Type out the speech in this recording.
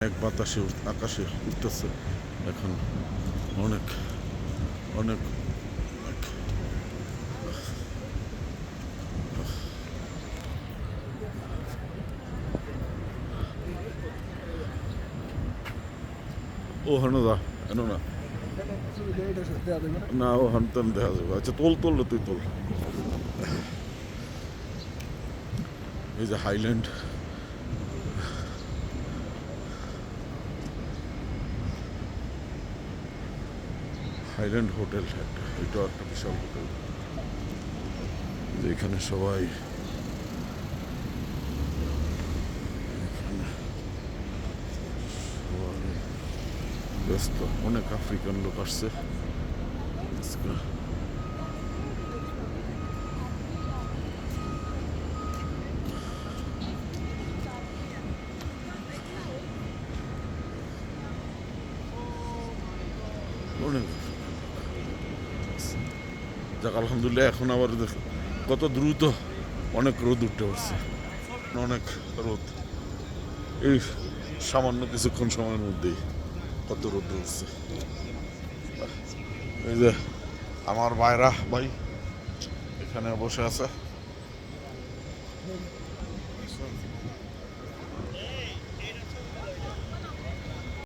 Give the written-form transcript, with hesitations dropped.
এক বাতাসে আকাশে উঠতেছে এখন অনেক অনেক ও হানুদা এনো না না ও হানতেন দেখা যাবে আচ্ছা তোল তুই তোল এই যে হাইল্যান্ড হাইল্যান্ড হোটেল একটা এটাও একটা বিশাল হোটেল এখানে সবাই ব্যস্ত অনেক আফ্রিকান লোক আসছে অনেক যাক আলহামদুলিল্লাহ এখন আবার কত দ্রুত অনেক রোদ উঠতে পারছে অনেক রোদ এই সামান্য কিছুক্ষণ সময়ের মধ্যেই কত রোদ উঠছে এই যে আমার ভাইরা ভাই এখানে বসে আছে